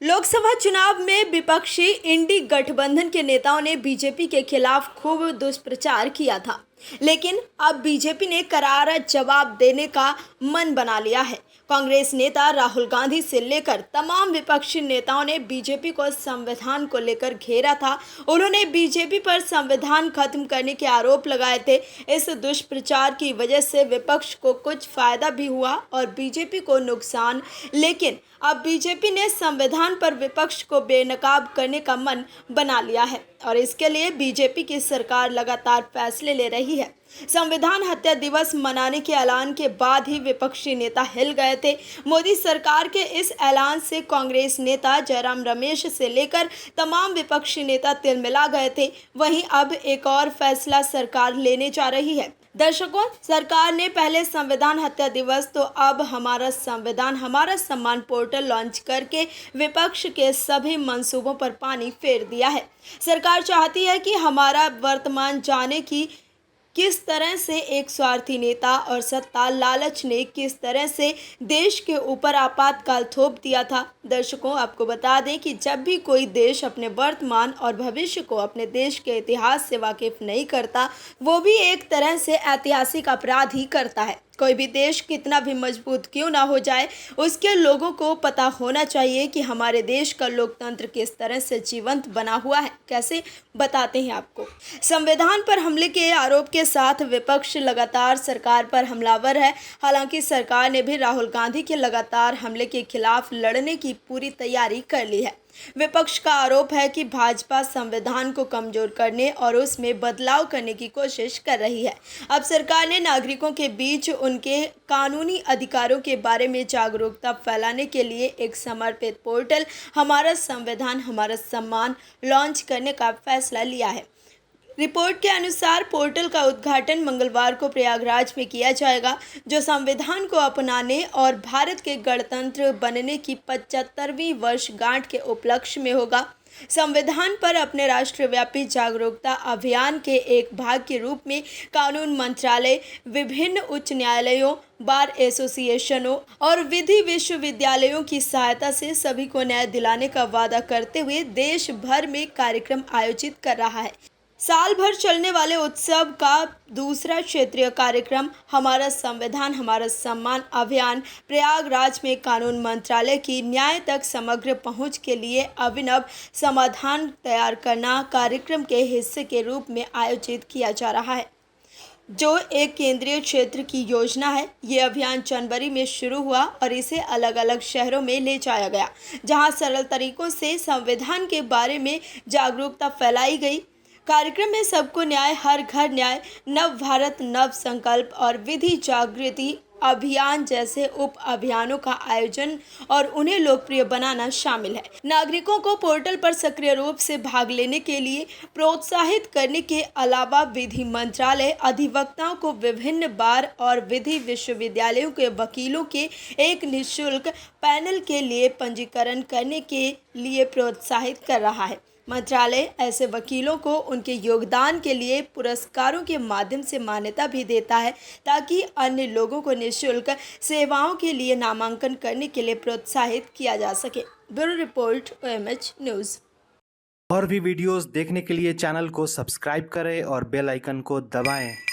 लोकसभा चुनाव में विपक्षी इंडी गठबंधन के नेताओं ने बीजेपी के खिलाफ खूब दुष्प्रचार किया था, लेकिन अब बीजेपी ने करारा जवाब देने का मन बना लिया है। कांग्रेस नेता राहुल गांधी से लेकर तमाम विपक्षी नेताओं ने बीजेपी को संविधान को लेकर घेरा था। उन्होंने बीजेपी पर संविधान खत्म करने के आरोप लगाए थे। इस दुष्प्रचार की वजह से विपक्ष को कुछ फायदा भी हुआ और बीजेपी को नुकसान, लेकिन अब बीजेपी ने संविधान पर विपक्ष को बेनकाब करने का मन बना लिया है और इसके लिए बीजेपी की सरकार लगातार फैसले ले रही है। संविधान हत्या दिवस मनाने के ऐलान के बाद ही विपक्षी नेता हिल गए थे। मोदी सरकार के इस ऐलान से कांग्रेस नेता जयराम रमेश से लेकर तमाम विपक्षी नेता तिलमिला गए थे। वहीं अब एक और फैसला सरकार लेने जा रही है। दर्शकों, सरकार ने पहले संविधान हत्या दिवस तो अब हमारा संविधान हमारा सम्मान पोर्टल लॉन्च करके विपक्ष के सभी मंसूबों पर पानी फेर दिया है। सरकार चाहती है कि हमारा वर्तमान जाने की किस तरह से एक स्वार्थी नेता और सत्ता लालच ने किस तरह से देश के ऊपर आपातकाल थोप दिया था। दर्शकों, आपको बता दें कि जब भी कोई देश अपने वर्तमान और भविष्य को अपने देश के इतिहास से वाकिफ नहीं करता, वो भी एक तरह से ऐतिहासिक अपराध ही करता है। कोई भी देश कितना भी मजबूत क्यों ना हो जाए, उसके लोगों को पता होना चाहिए कि हमारे देश का लोकतंत्र किस तरह से जीवंत बना हुआ है। कैसे, बताते हैं आपको। संविधान पर हमले के आरोप के साथ विपक्ष लगातार सरकार पर हमलावर है। हालांकि सरकार ने भी राहुल गांधी के लगातार हमले के खिलाफ लड़ने की पूरी तैयारी कर ली है। विपक्ष का आरोप है कि भाजपा संविधान को कमजोर करने और उसमें बदलाव करने की कोशिश कर रही है। अब सरकार ने नागरिकों के बीच उनके कानूनी अधिकारों के बारे में जागरूकता फैलाने के लिए एक समर्पित पोर्टल हमारा संविधान हमारा सम्मान लॉन्च करने का फैसला लिया है। रिपोर्ट के अनुसार पोर्टल का उद्घाटन मंगलवार को प्रयागराज में किया जाएगा, जो संविधान को अपनाने और भारत के गणतंत्र बनने की 75वीं वर्षगांठ के उपलक्ष्य में होगा। संविधान पर अपने राष्ट्रव्यापी जागरूकता अभियान के एक भाग के रूप में कानून मंत्रालय विभिन्न उच्च न्यायालयों, बार एसोसिएशनों और विधि विश्वविद्यालयों की सहायता से सभी को न्याय दिलाने का वादा करते हुए देश भर में कार्यक्रम आयोजित कर रहा है। साल भर चलने वाले उत्सव का दूसरा क्षेत्रीय कार्यक्रम हमारा संविधान हमारा सम्मान अभियान प्रयागराज में कानून मंत्रालय की न्याय तक समग्र पहुंच के लिए अभिनव समाधान तैयार करना कार्यक्रम के हिस्से के रूप में आयोजित किया जा रहा है, जो एक केंद्रीय क्षेत्र की योजना है। ये अभियान जनवरी में शुरू हुआ और इसे अलग अलग शहरों में ले जाया गया, जहां सरल तरीकों से संविधान के बारे में जागरूकता फैलाई गई। कार्यक्रम में सबको न्याय, हर घर न्याय, नव भारत नव संकल्प और विधि जागृति अभियान जैसे उप अभियानों का आयोजन और उन्हें लोकप्रिय बनाना शामिल है। नागरिकों को पोर्टल पर सक्रिय रूप से भाग लेने के लिए प्रोत्साहित करने के अलावा विधि मंत्रालय अधिवक्ताओं को विभिन्न बार और विधि विश्वविद्यालयों के वकीलों के एक निःशुल्क पैनल के लिए पंजीकरण करने के लिए प्रोत्साहित कर रहा है। मंत्रालय ऐसे वकीलों को उनके योगदान के लिए पुरस्कारों के माध्यम से मान्यता भी देता है, ताकि अन्य लोगों को निःशुल्क सेवाओं के लिए नामांकन करने के लिए प्रोत्साहित किया जा सके। Bureau report, OMH news. और भी वीडियोस देखने के लिए चैनल को सब्सक्राइब करें और बेल आइकन को दबाएं।